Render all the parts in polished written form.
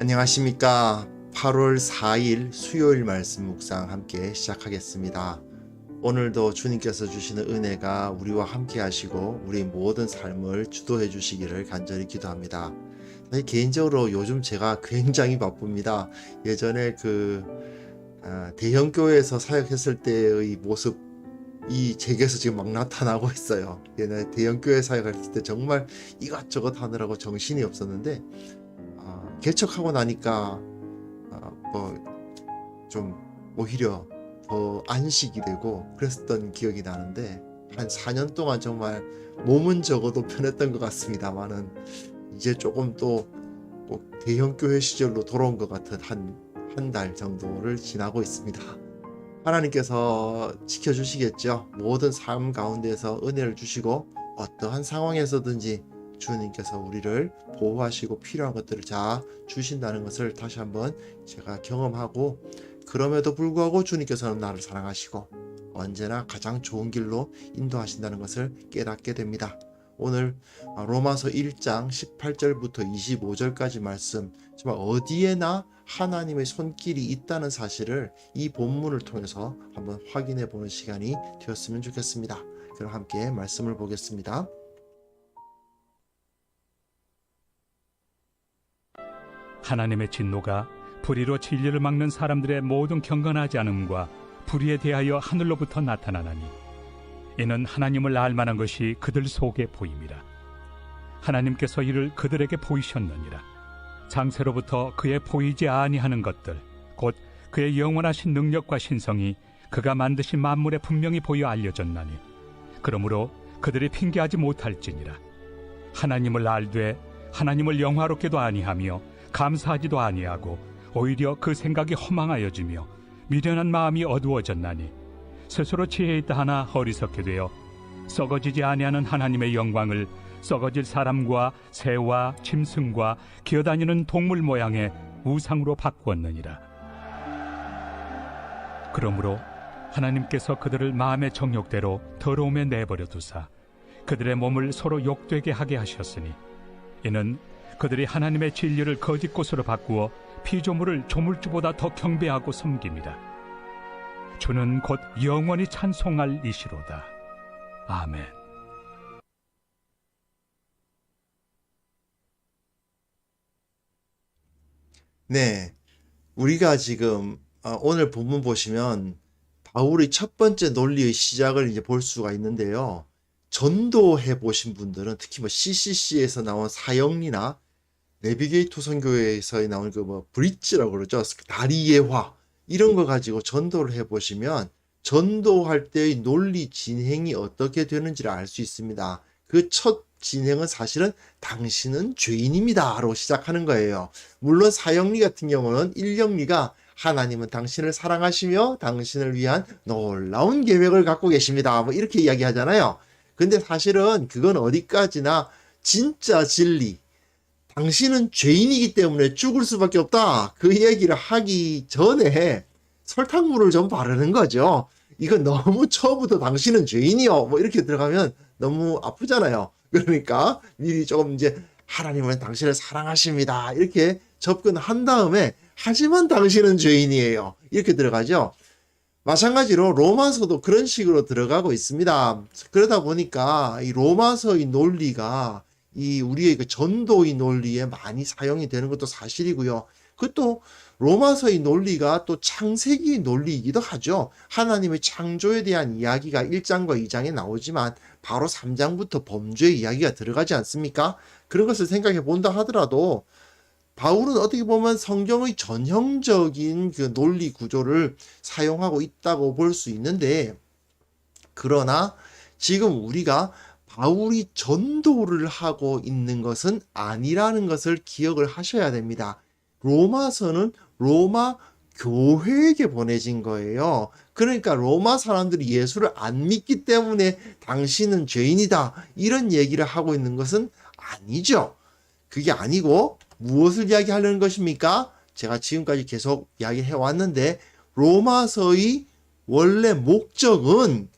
안녕하십니까. 8월 4일 수요일 말씀 묵상 함께 시작하겠습니다. 오늘도 주님께서 주시는 은혜가 우리와 함께 하시고 우리 모든 삶을 주도해 주시기를 간절히 기도합니다. 사실 개인적으로 요즘 제가 굉장히 바쁩니다. 예전에 대형 교회에서 사역했을 때의 모습이 제게서 지금 막 나타나고 있어요. 옛날에 대형 교회 사역할 때 정말 이것저것 하느라고 정신이 없었는데 개척하고 나니까 좀 오히려 더 안식이 되고 그랬던 기억이 나는데 한 4년 동안 정말 몸은 적어도 편했던 것 같습니다만은 이제 조금 또 꼭 대형 교회 시절로 돌아온 것 같은 한 달 정도를 지나고 있습니다. 하나님께서 지켜주시겠죠. 모든 삶 가운데서 은혜를 주시고 어떠한 상황에서든지 주님께서 우리를 보호하시고 필요한 것들을 다 주신다는 것을 다시 한번 제가 경험하고, 그럼에도 불구하고 주님께서는 나를 사랑하시고 언제나 가장 좋은 길로 인도하신다는 것을 깨닫게 됩니다. 오늘 로마서 1장 18절부터 25절까지 말씀, 정말 어디에나 하나님의 손길이 있다는 사실을 이 본문을 통해서 한번 확인해 보는 시간이 되었으면 좋겠습니다. 그럼 함께 말씀을 보겠습니다. 하나님의 진노가 불의로 진리를 막는 사람들의 모든 경건하지 않음과 불의에 대하여 하늘로부터 나타나나니 이는 하나님을 알만한 것이 그들 속에 보임이라. 하나님께서 이를 그들에게 보이셨느니라. 장세로부터 그의 보이지 아니하는 것들 곧 그의 영원하신 능력과 신성이 그가 만드신 만물에 분명히 보여 알려졌나니 그러므로 그들이 핑계하지 못할지니라. 하나님을 알되 하나님을 영화롭게도 아니하며 감사하지도 아니하고 오히려 그 생각이 허망하여지며 미련한 마음이 어두워졌나니 스스로 지혜 있다 하나 어리석게 되어 썩어지지 아니하는 하나님의 영광을 썩어질 사람과 새와 짐승과 기어다니는 동물 모양의 우상으로 바꾸었느니라. 그러므로 하나님께서 그들을 마음의 정욕대로 더러움에 내버려 두사 그들의 몸을 서로 욕되게 하게 하셨으니 이는 그들이 하나님의 진리를 거짓 것으로 바꾸어 피조물을 조물주보다 더 경배하고 섬깁니다. 주는 곧 영원히 찬송할 이시로다. 아멘. 네, 우리가 지금 오늘 본문 보시면 바울의 첫 번째 논리의 시작을 이제 볼 수가 있는데요. 전도해 보신 분들은 특히 CCC에서 나온 사형리나 내비게이터 선교회에서 나온 브릿지라고 그러죠. 다리 예화 이런 거 가지고 전도를 해 보시면 전도할 때의 논리 진행이 어떻게 되는지를 알 수 있습니다. 그 첫 진행은 사실은 당신은 죄인입니다로 시작하는 거예요. 물론 사형리 같은 경우는 1형리가 하나님은 당신을 사랑하시며 당신을 위한 놀라운 계획을 갖고 계십니다. 이렇게 이야기하잖아요. 근데 사실은 그건 어디까지나 진짜 진리, 당신은 죄인이기 때문에 죽을 수밖에 없다, 그 얘기를 하기 전에 설탕물을 좀 바르는 거죠. 이건 너무 처음부터 당신은 죄인이요 이렇게 들어가면 너무 아프잖아요. 그러니까 미리 조금 이제 하나님은 당신을 사랑하십니다 이렇게 접근한 다음에 하지만 당신은 죄인이에요 이렇게 들어가죠. 마찬가지로 로마서도 그런 식으로 들어가고 있습니다. 그러다 보니까 이 로마서의 논리가 이 우리의 그 전도의 논리에 많이 사용이 되는 것도 사실이고요. 그것도 로마서의 논리가 또 창세기의 논리이기도 하죠. 하나님의 창조에 대한 이야기가 1장과 2장에 나오지만 바로 3장부터 범죄의 이야기가 들어가지 않습니까? 그런 것을 생각해 본다 하더라도 바울은 어떻게 보면 성경의 전형적인 그 논리 구조를 사용하고 있다고 볼 수 있는데, 그러나 지금 우리가 바울이 전도를 하고 있는 것은 아니라는 것을 기억을 하셔야 됩니다. 로마서는 로마 교회에게 보내진 거예요. 그러니까 로마 사람들이 예수를 안 믿기 때문에 당신은 죄인이다 이런 얘기를 하고 있는 것은 아니죠. 그게 아니고 무엇을 이야기하려는 것입니까? 제가 지금까지 계속 이야기해 왔는데 로마서의 원래 목적은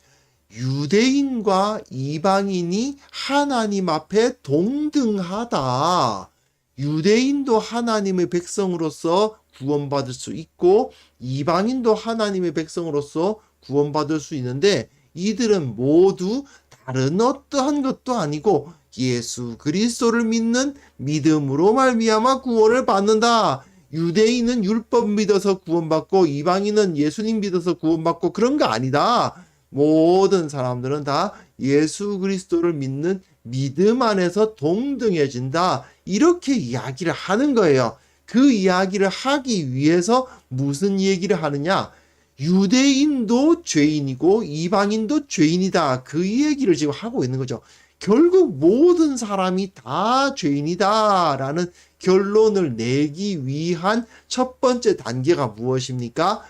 유대인과 이방인이 하나님 앞에 동등하다, 유대인도 하나님의 백성으로서 구원받을 수 있고 이방인도 하나님의 백성으로서 구원받을 수 있는데, 이들은 모두 다른 어떠한 것도 아니고 예수 그리스도를 믿는 믿음으로 말미암아 구원을 받는다. 유대인은 율법 믿어서 구원받고 이방인은 예수님 믿어서 구원받고 그런 거 아니다. 모든 사람들은 다 예수 그리스도를 믿는 믿음 안에서 동등해진다. 이렇게 이야기를 하는 거예요. 그 이야기를 하기 위해서 무슨 얘기를 하느냐? 유대인도 죄인이고 이방인도 죄인이다. 그 얘기를 지금 하고 있는 거죠. 결국 모든 사람이 다 죄인이다라는 결론을 내기 위한 첫 번째 단계가 무엇입니까?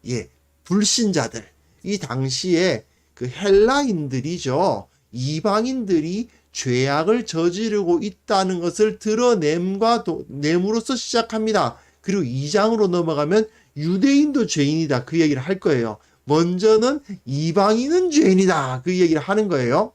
예, 불신자들. 이 당시에 그 헬라인들이죠. 이방인들이 죄악을 저지르고 있다는 것을 드러냄으로써 시작합니다. 그리고 2장으로 넘어가면 유대인도 죄인이다. 그 얘기를 할 거예요. 먼저는 이방인은 죄인이다. 그 얘기를 하는 거예요.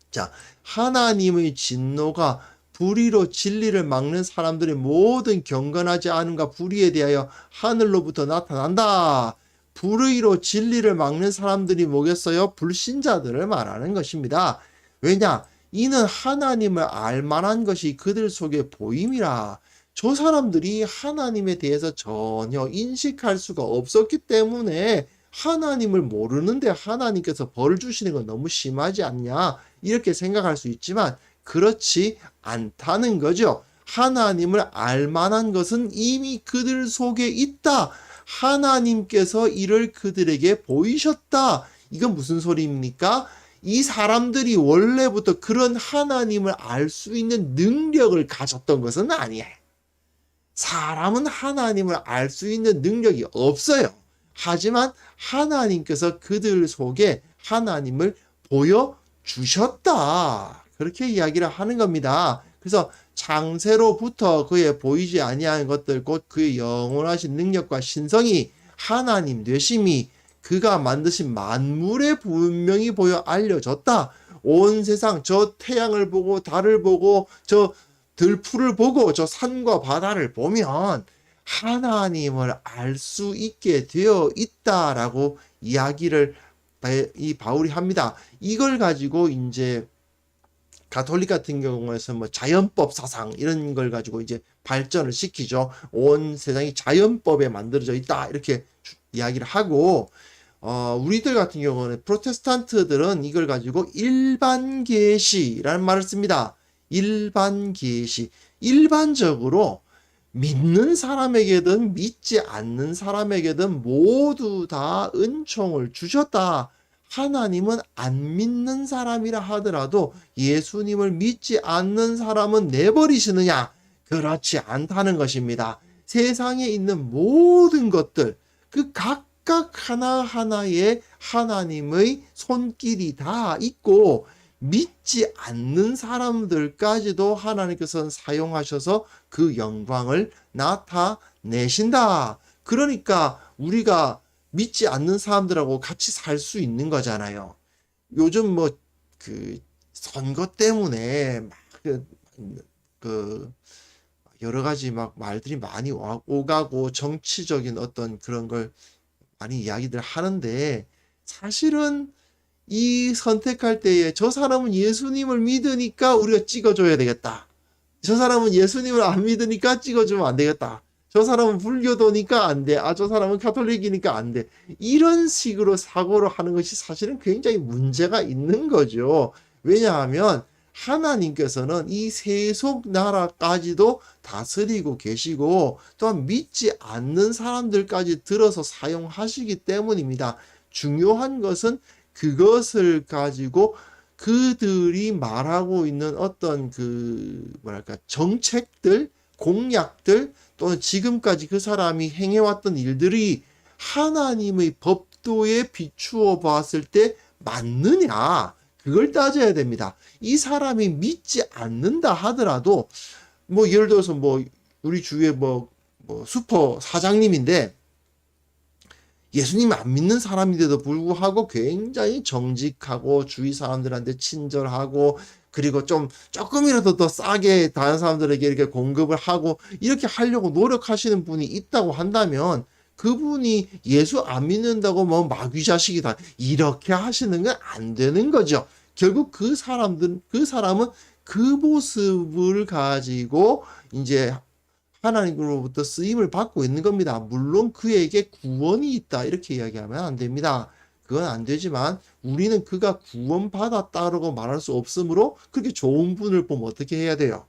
자, 하나님의 진노가 불의로 진리를 막는 사람들의 모든 경건하지 않음과 불의에 대하여 하늘로부터 나타난다. 불의로 진리를 막는 사람들이 뭐겠어요? 불신자들을 말하는 것입니다. 왜냐? 이는 하나님을 알만한 것이 그들 속에 보임이라. 저 사람들이 하나님에 대해서 전혀 인식할 수가 없었기 때문에 하나님을 모르는데 하나님께서 벌을 주시는 건 너무 심하지 않냐? 이렇게 생각할 수 있지만 그렇지 않다는 거죠. 하나님을 알만한 것은 이미 그들 속에 있다. 하나님께서 이를 그들에게 보이셨다. 이건 무슨 소리입니까? 이 사람들이 원래부터 그런 하나님을 알 수 있는 능력을 가졌던 것은 아니에요. 사람은 하나님을 알 수 있는 능력이 없어요. 하지만 하나님께서 그들 속에 하나님을 보여주셨다. 그렇게 이야기를 하는 겁니다. 그래서 창세로부터 그의 보이지 아니하는 것들 곧 그의 영원하신 능력과 신성이 하나님 되심이 그가 만드신 만물에 분명히 보여 알려졌다. 온 세상 저 태양을 보고 달을 보고 저 들풀을 보고 저 산과 바다를 보면 하나님을 알 수 있게 되어 있다라고 이야기를 이 바울이 합니다. 이걸 가지고 이제 가톨릭 같은 경우에서 뭐 자연법 사상 이런 걸 가지고 이제 발전을 시키죠. 온 세상이 자연법에 만들어져 있다 이렇게 이야기를 하고, 우리들 같은 경우는 프로테스탄트들은 이걸 가지고 일반 계시라는 말을 씁니다. 일반 계시. 일반적으로 믿는 사람에게든 믿지 않는 사람에게든 모두 다 은총을 주셨다. 하나님은 안 믿는 사람이라 하더라도 예수님을 믿지 않는 사람은 내버리시느냐? 그렇지 않다는 것입니다. 세상에 있는 모든 것들, 그 각각 하나하나에 하나님의 손길이 다 있고 믿지 않는 사람들까지도 하나님께서는 사용하셔서 그 영광을 나타내신다. 그러니까 우리가 믿지 않는 사람들하고 같이 살 수 있는 거잖아요. 요즘 뭐 그 선거 때문에 막 여러 가지 막 말들이 많이 오가고 정치적인 어떤 그런 걸 많이 이야기들 하는데, 사실은 이 선택할 때에 저 사람은 예수님을 믿으니까 우리가 찍어줘야 되겠다. 저 사람은 예수님을 안 믿으니까 찍어주면 안 되겠다. 저 사람은 불교도니까 안 돼. 저 사람은 가톨릭이니까 안 돼. 이런 식으로 사고를 하는 것이 사실은 굉장히 문제가 있는 거죠. 왜냐하면 하나님께서는 이 세속 나라까지도 다스리고 계시고 또한 믿지 않는 사람들까지 들어서 사용하시기 때문입니다. 중요한 것은 그것을 가지고 그들이 말하고 있는 어떤 정책들, 공약들, 또는 지금까지 그 사람이 행해왔던 일들이 하나님의 법도에 비추어 봤을 때 맞느냐? 그걸 따져야 됩니다. 이 사람이 믿지 않는다 하더라도, 뭐 예를 들어서 뭐 우리 주위에 뭐 슈퍼 사장님인데 예수님 안 믿는 사람인데도 불구하고 굉장히 정직하고 주위 사람들한테 친절하고 그리고 좀 조금이라도 더 싸게 다른 사람들에게 이렇게 공급을 하고 이렇게 하려고 노력하시는 분이 있다고 한다면 그분이 예수 안 믿는다고 뭐 마귀 자식이다 이렇게 하시는 건 안 되는 거죠. 결국 그 사람은 그 모습을 가지고 이제 하나님으로부터 쓰임을 받고 있는 겁니다. 물론 그에게 구원이 있다 이렇게 이야기하면 안 됩니다. 그건 안 되지만 우리는 그가 구원받았다라고 말할 수 없으므로 그렇게 좋은 분을 보면 어떻게 해야 돼요?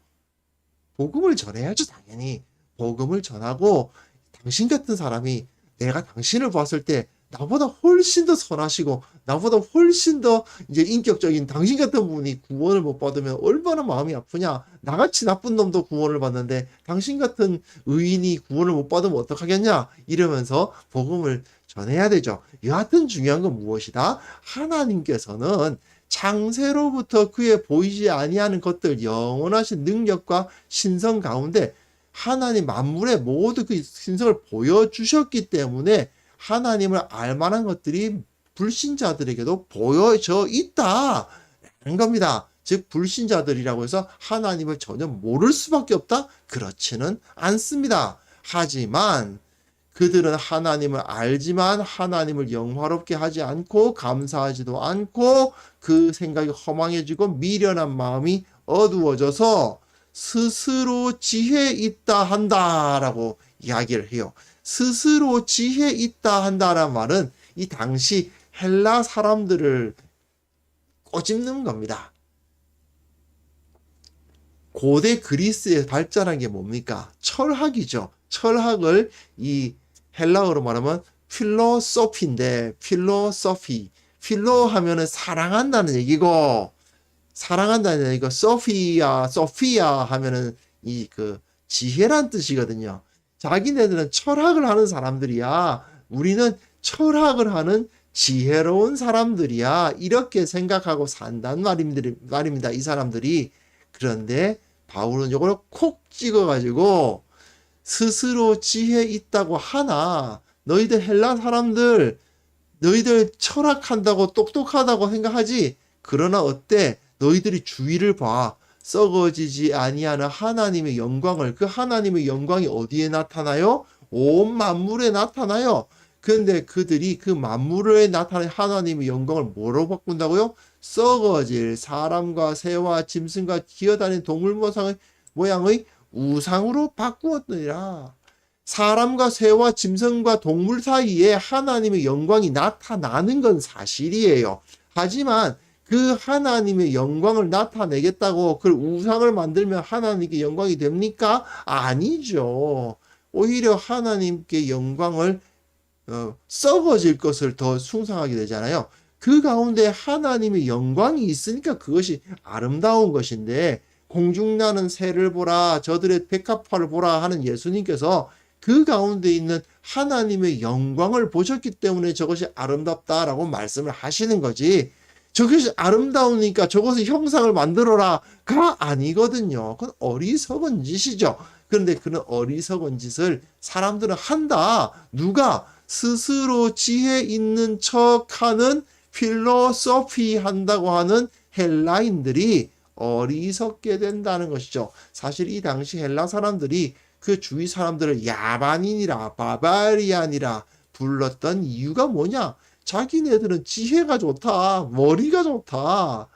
복음을 전해야죠. 당연히 복음을 전하고 당신 같은 사람이 내가 당신을 봤을 때 나보다 훨씬 더 선하시고 나보다 훨씬 더 이제 인격적인 당신 같은 분이 구원을 못 받으면 얼마나 마음이 아프냐. 나같이 나쁜 놈도 구원을 받는데 당신 같은 의인이 구원을 못 받으면 어떡하겠냐 이러면서 복음을 전해야 되죠. 여하튼 중요한 건 무엇이다? 하나님께서는 창세로부터 그의 보이지 아니하는 것들 영원하신 능력과 신성 가운데 하나님 만물의 모두 그 신성을 보여주셨기 때문에 하나님을 알만한 것들이 불신자들에게도 보여져 있다는 겁니다. 즉 불신자들이라고 해서 하나님을 전혀 모를 수밖에 없다? 그렇지는 않습니다. 하지만 그들은 하나님을 알지만 하나님을 영화롭게 하지 않고 감사하지도 않고 그 생각이 허망해지고 미련한 마음이 어두워져서 스스로 지혜 있다 한다라고 이야기를 해요. 스스로 지혜 있다 한다는 말은 이 당시 헬라 사람들을 꼬집는 겁니다. 고대 그리스에 발전한 게 뭡니까? 철학이죠. 철학을 이 헬라어로 말하면 필로소피인데 필로 하면은 사랑한다는 얘기고 사랑한다는 얘기고 소피아 하면은 이 그 지혜란 뜻이거든요. 자기네들은 철학을 하는 사람들이야. 우리는 철학을 하는 지혜로운 사람들이야. 이렇게 생각하고 산단 말입니다. 이 사람들이. 그런데 바울은 이걸 콕 찍어가지고 스스로 지혜 있다고 하나 너희들 헬라 사람들 너희들 철학한다고 똑똑하다고 생각하지. 그러나 어때? 너희들이 주위를 봐. 썩어지지 아니하는 하나님의 영광을 그 하나님의 영광이 어디에 나타나요? 온 만물에 나타나요. 그런데 그들이 그 만물에 나타난 하나님의 영광을 뭐로 바꾼다고요? 썩어질 사람과 새와 짐승과 기어다니는 동물 모양의 우상으로 바꾸었느니라. 사람과 새와 짐승과 동물 사이에 하나님의 영광이 나타나는 건 사실이에요. 하지만 그 하나님의 영광을 나타내겠다고 그 우상을 만들면 하나님께 영광이 됩니까? 아니죠. 오히려 하나님께 영광을 썩어질 것을 더 숭상하게 되잖아요. 그 가운데 하나님의 영광이 있으니까 그것이 아름다운 것인데 공중 나는 새를 보라 저들의 백합화를 보라 하는 예수님께서 그 가운데 있는 하나님의 영광을 보셨기 때문에 저것이 아름답다라고 말씀을 하시는 거지. 저것이 아름다우니까 저것의 형상을 만들어라가 아니거든요. 그건 어리석은 짓이죠. 그런데 그런 어리석은 짓을 사람들은 한다. 누가? 스스로 지혜 있는 척하는 필로소피 한다고 하는 헬라인들이 어리석게 된다는 것이죠. 사실 이 당시 헬라 사람들이 그 주위 사람들을 야만인이라 바바리안이라 불렀던 이유가 뭐냐? 자기네들은 지혜가 좋다, 머리가 좋다.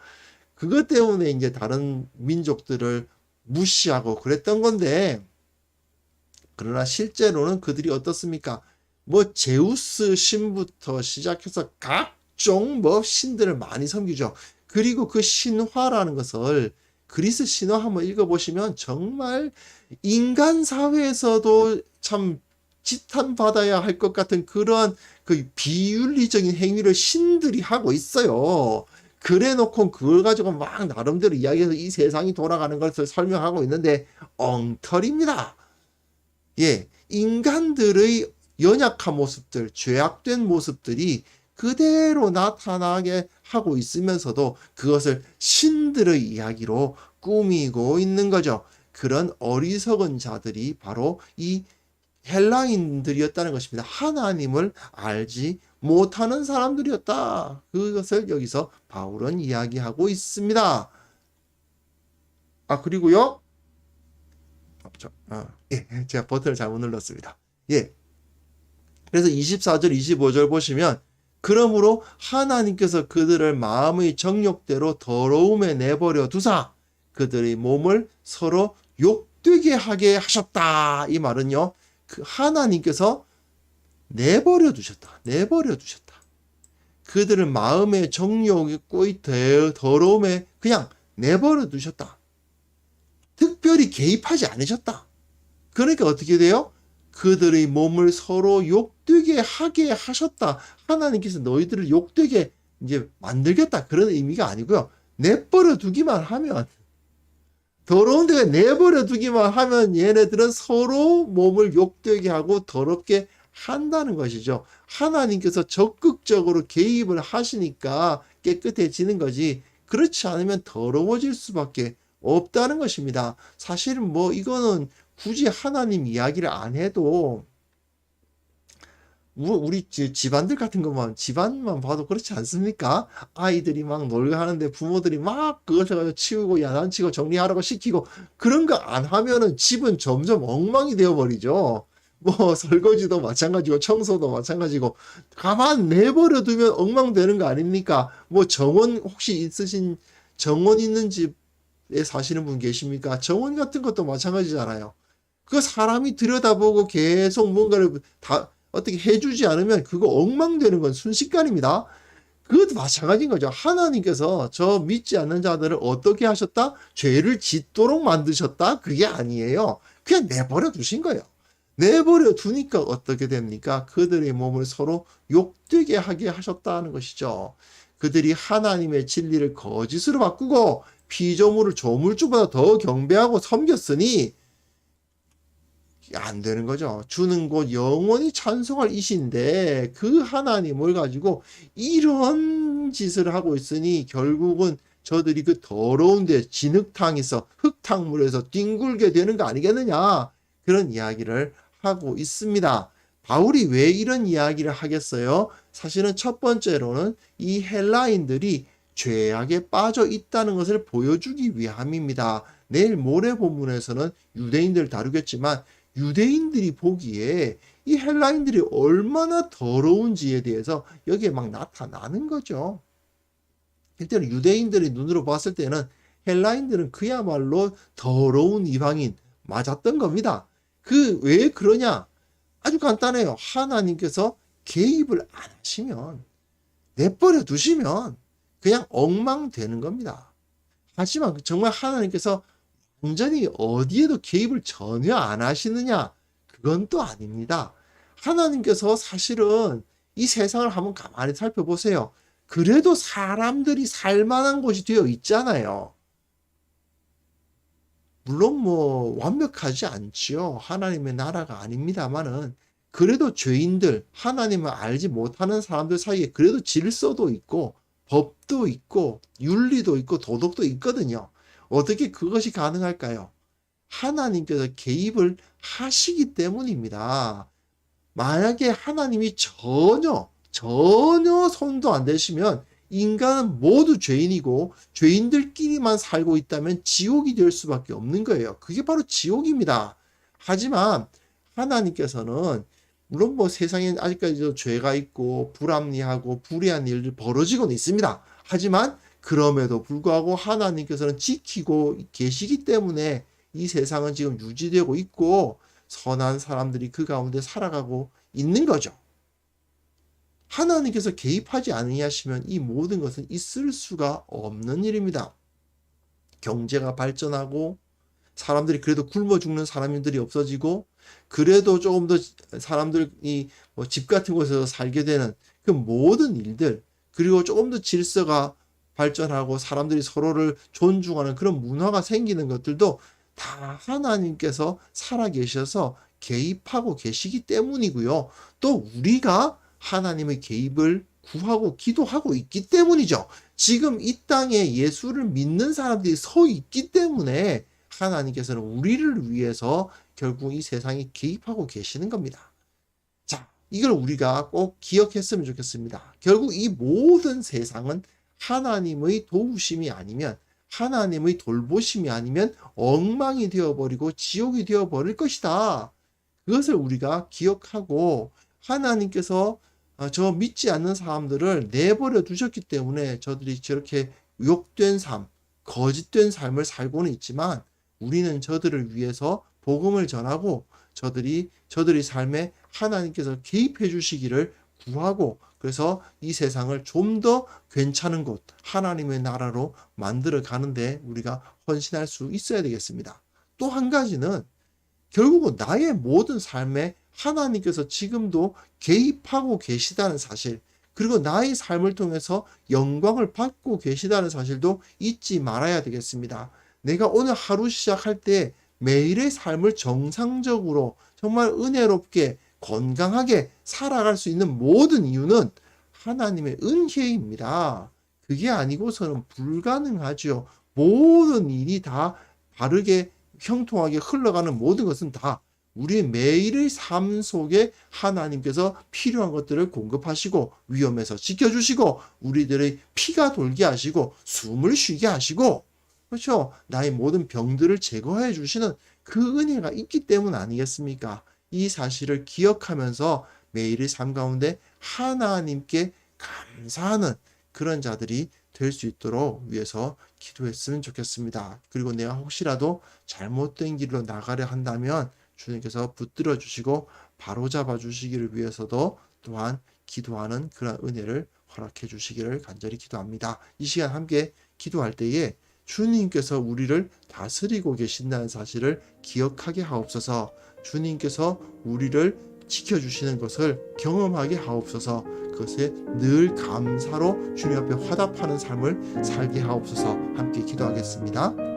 그것 때문에 이제 다른 민족들을 무시하고 그랬던 건데, 그러나 실제로는 그들이 어떻습니까? 뭐 제우스 신부터 시작해서 각종 뭐 신들을 많이 섬기죠. 그리고 그 신화라는 것을 그리스 신화 한번 읽어보시면 정말 인간 사회에서도 참 지탄받아야 할 것 같은 그러한 그 비윤리적인 행위를 신들이 하고 있어요. 그래 놓고 그걸 가지고 막 나름대로 이야기해서 이 세상이 돌아가는 것을 설명하고 있는데 엉터리입니다. 예, 인간들의 연약한 모습들, 죄악된 모습들이 그대로 나타나게 하고 있으면서도 그것을 신들의 이야기로 꾸미고 있는 거죠. 그런 어리석은 자들이 바로 이 헬라인들이었다는 것입니다. 하나님을 알지 못하는 사람들이었다. 그것을 여기서 바울은 이야기하고 있습니다. 그리고요. 예, 제가 버튼을 잘못 눌렀습니다. 예. 그래서 24절, 25절 보시면 그러므로 하나님께서 그들을 마음의 정욕대로 더러움에 내버려 두사 그들의 몸을 서로 욕되게 하게 하셨다. 이 말은요. 그 하나님께서 내버려 두셨다. 내버려 두셨다. 그들을 마음의 정욕의 꼬이 더러움에 그냥 내버려 두셨다. 특별히 개입하지 않으셨다. 그러니까 어떻게 돼요? 그들의 몸을 서로 욕되게 하게 하셨다. 하나님께서 너희들을 욕되게 이제 만들겠다. 그런 의미가 아니고요. 내버려 두기만 하면, 더러운 데가 내버려 두기만 하면 얘네들은 서로 몸을 욕되게 하고 더럽게 한다는 것이죠. 하나님께서 적극적으로 개입을 하시니까 깨끗해지는 거지. 그렇지 않으면 더러워질 수밖에 없다는 것입니다. 사실은 뭐 이거는 굳이 하나님 이야기를 안 해도 우리 집안들 같은 것만 집안만 봐도 그렇지 않습니까? 아이들이 막 놀게 하는데 부모들이 막 그것을 가지고 치우고 야단치고 정리하라고 시키고 그런 거 안 하면은 집은 점점 엉망이 되어버리죠. 뭐 설거지도 마찬가지고 청소도 마찬가지고 가만 내버려 두면 엉망되는 거 아닙니까? 뭐 정원 혹시 있으신 정원 있는 집에 사시는 분 계십니까? 정원 같은 것도 마찬가지잖아요. 그 사람이 들여다보고 계속 뭔가를 다 어떻게 해주지 않으면 그거 엉망되는 건 순식간입니다. 그것도 마찬가지인 거죠. 하나님께서 저 믿지 않는 자들을 어떻게 하셨다? 죄를 짓도록 만드셨다? 그게 아니에요. 그냥 내버려 두신 거예요. 내버려 두니까 어떻게 됩니까? 그들의 몸을 서로 욕되게 하게 하셨다는 것이죠. 그들이 하나님의 진리를 거짓으로 바꾸고 피조물을 조물주보다 더 경배하고 섬겼으니 안 되는 거죠. 주는 곳 영원히 찬송할 이신데 그 하나님을 가지고 이런 짓을 하고 있으니 결국은 저들이 그 더러운데 진흙탕에서 흙탕물에서 뒹굴게 되는 거 아니겠느냐, 그런 이야기를 하고 있습니다. 바울이 왜 이런 이야기를 하겠어요? 사실은 첫 번째로는 이 헬라인들이 죄악에 빠져 있다는 것을 보여주기 위함입니다. 내일 모레 본문에서는 유대인들을 다루겠지만 유대인들이 보기에 이 헬라인들이 얼마나 더러운지에 대해서 여기에 막 나타나는 거죠. 일단 유대인들의 눈으로 봤을 때는 헬라인들은 그야말로 더러운 이방인 맞았던 겁니다. 왜 그러냐? 아주 간단해요. 하나님께서 개입을 안 하시면, 내버려 두시면 그냥 엉망되는 겁니다. 하지만 정말 하나님께서 완전히 어디에도 개입을 전혀 안 하시느냐? 그건 또 아닙니다. 하나님께서 사실은 이 세상을 한번 가만히 살펴보세요. 그래도 사람들이 살만한 곳이 되어 있잖아요. 물론 뭐 완벽하지 않지요. 하나님의 나라가 아닙니다만은 그래도 죄인들, 하나님을 알지 못하는 사람들 사이에 그래도 질서도 있고 법도 있고 윤리도 있고 도덕도 있거든요. 어떻게 그것이 가능할까요? 하나님께서 개입을 하시기 때문입니다. 만약에 하나님이 전혀 손도 안 대시면 인간은 모두 죄인이고 죄인들끼리만 살고 있다면 지옥이 될 수밖에 없는 거예요. 그게 바로 지옥입니다. 하지만 하나님께서는 물론 뭐 세상에 아직까지도 죄가 있고 불합리하고 불의한 일들 벌어지고는 있습니다. 하지만 그럼에도 불구하고 하나님께서는 지키고 계시기 때문에 이 세상은 지금 유지되고 있고 선한 사람들이 그 가운데 살아가고 있는 거죠. 하나님께서 개입하지 아니하시면 이 모든 것은 있을 수가 없는 일입니다. 경제가 발전하고 사람들이 그래도 굶어 죽는 사람들이 없어지고 그래도 조금 더 사람들이 뭐 집 같은 곳에서 살게 되는 그 모든 일들, 그리고 조금 더 질서가 발전하고 사람들이 서로를 존중하는 그런 문화가 생기는 것들도 다 하나님께서 살아계셔서 개입하고 계시기 때문이고요. 또 우리가 하나님의 개입을 구하고 기도하고 있기 때문이죠. 지금 이 땅에 예수를 믿는 사람들이 서 있기 때문에 하나님께서는 우리를 위해서 결국 이 세상에 개입하고 계시는 겁니다. 자, 이걸 우리가 꼭 기억했으면 좋겠습니다. 결국 이 모든 세상은 하나님의 도우심이 아니면, 하나님의 돌보심이 아니면 엉망이 되어버리고 지옥이 되어버릴 것이다. 그것을 우리가 기억하고, 하나님께서 저 믿지 않는 사람들을 내버려 두셨기 때문에 저들이 저렇게 욕된 삶, 거짓된 삶을 살고는 있지만, 우리는 저들을 위해서 복음을 전하고 저들의 삶에 하나님께서 개입해 주시기를 구하고, 그래서 이 세상을 좀 더 괜찮은 곳, 하나님의 나라로 만들어 가는데 우리가 헌신할 수 있어야 되겠습니다. 또 한 가지는 결국은 나의 모든 삶에 하나님께서 지금도 개입하고 계시다는 사실, 그리고 나의 삶을 통해서 영광을 받고 계시다는 사실도 잊지 말아야 되겠습니다. 내가 오늘 하루 시작할 때 매일의 삶을 정상적으로 정말 은혜롭게 건강하게 살아갈 수 있는 모든 이유는 하나님의 은혜입니다. 그게 아니고서는 불가능하죠. 모든 일이 다 바르게 형통하게 흘러가는 모든 것은 다 우리의 매일의 삶 속에 하나님께서 필요한 것들을 공급하시고, 위험에서 지켜주시고, 우리들의 피가 돌게 하시고, 숨을 쉬게 하시고, 그렇죠? 나의 모든 병들을 제거해 주시는 그 은혜가 있기 때문 아니겠습니까? 이 사실을 기억하면서 매일의 삶 가운데 하나님께 감사하는 그런 자들이 될 수 있도록 위해서 기도했으면 좋겠습니다. 그리고 내가 혹시라도 잘못된 길로 나가려 한다면 주님께서 붙들어 주시고 바로잡아 주시기를 위해서도 또한 기도하는 그런 은혜를 허락해 주시기를 간절히 기도합니다. 이 시간 함께 기도할 때에 주님께서 우리를 다스리고 계신다는 사실을 기억하게 하옵소서. 주님께서 우리를 지켜주시는 것을 경험하게 하옵소서. 그것에 늘 감사로 주님 앞에 화답하는 삶을 살게 하옵소서. 함께 기도하겠습니다.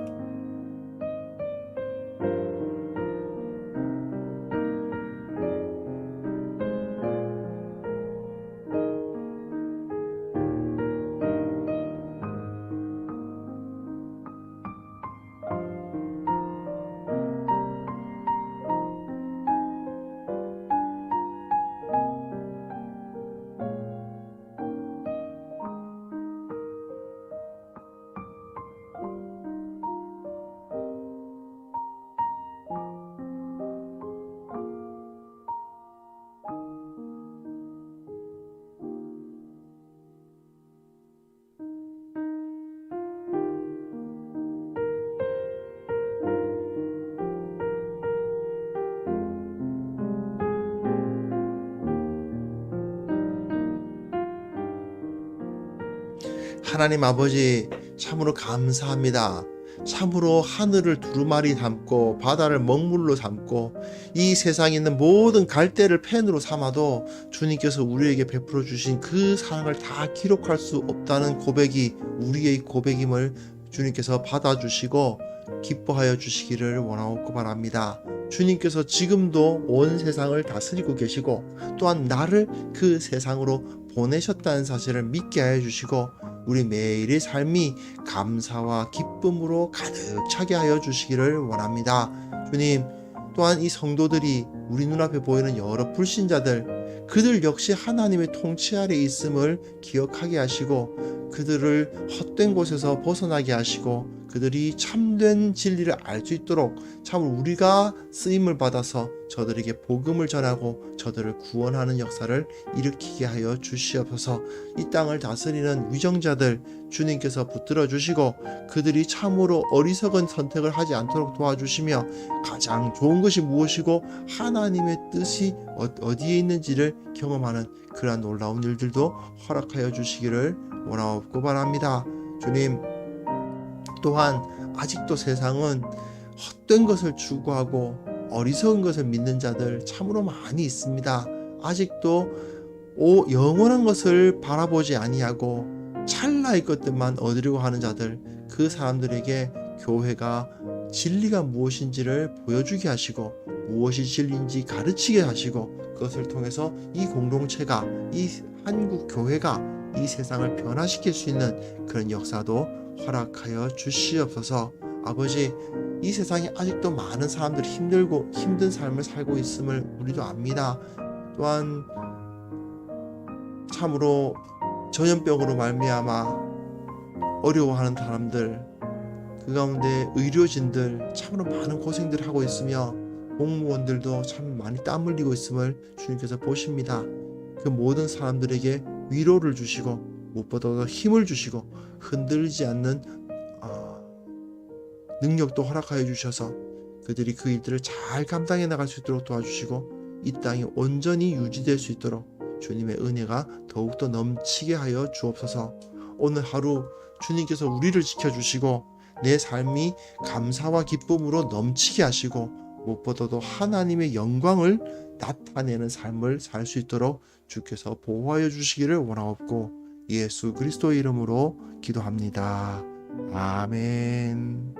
하나님 아버지, 참으로 감사합니다. 참으로 하늘을 두루마리 담고 바다를 먹물로 담고 이 세상에 있는 모든 갈대를 펜으로 삼아도 주님께서 우리에게 베풀어 주신 그 사랑을 다 기록할 수 없다는 고백이 우리의 고백임을 주님께서 받아주시고 기뻐하여 주시기를 원하옵고 바랍니다. 주님께서 지금도 온 세상을 다스리고 계시고 또한 나를 그 세상으로 보내셨다는 사실을 믿게 하여 주시고 우리 매일의 삶이 감사와 기쁨으로 가득 차게 하여 주시기를 원합니다. 주님, 또한 이 성도들이 우리 눈앞에 보이는 여러 불신자들, 그들 역시 하나님의 통치 아래 있음을 기억하게 하시고 그들을 헛된 곳에서 벗어나게 하시고 그들이 참된 진리를 알 수 있도록 참 우리가 쓰임을 받아서 저들에게 복음을 전하고 저들을 구원하는 역사를 일으키게 하여 주시옵소서. 이 땅을 다스리는 위정자들 주님께서 붙들어 주시고 그들이 참으로 어리석은 선택을 하지 않도록 도와주시며 가장 좋은 것이 무엇이고 하나님의 뜻이 어디에 있는지를 경험하는 그러한 놀라운 일들도 허락하여 주시기를 원하옵고 바랍니다. 주님, 또한 아직도 세상은 헛된 것을 추구하고 어리석은 것을 믿는 자들 참으로 많이 있습니다. 아직도 영원한 것을 바라보지 아니하고 찰나의 것들만 얻으려고 하는 자들, 그 사람들에게 교회가 진리가 무엇인지를 보여주게 하시고 무엇이 진리인지 가르치게 하시고 그것을 통해서 이 공동체가, 이 한국 교회가 이 세상을 변화시킬 수 있는 그런 역사도 허락하여 주시옵소서. 아버지, 이 세상에 아직도 많은 사람들이 힘들고 힘든 삶을 살고 있음을 우리도 압니다. 또한 참으로 전염병으로 말미암아 어려워하는 사람들, 그 가운데 의료진들 참으로 많은 고생들을 하고 있으며 공무원들도 참 많이 땀 흘리고 있음을 주님께서 보십니다. 그 모든 사람들에게 위로를 주시고 무엇보다도 힘을 주시고 흔들리지 않는 능력도 허락하여 주셔서 그들이 그 일들을 잘 감당해 나갈 수 있도록 도와주시고 이 땅이 온전히 유지될 수 있도록 주님의 은혜가 더욱더 넘치게 하여 주옵소서. 오늘 하루 주님께서 우리를 지켜주시고 내 삶이 감사와 기쁨으로 넘치게 하시고 무엇보다도 하나님의 영광을 나타내는 삶을 살 수 있도록 주께서 보호하여 주시기를 원하옵고 예수 그리스도의 이름으로 기도합니다. 아멘.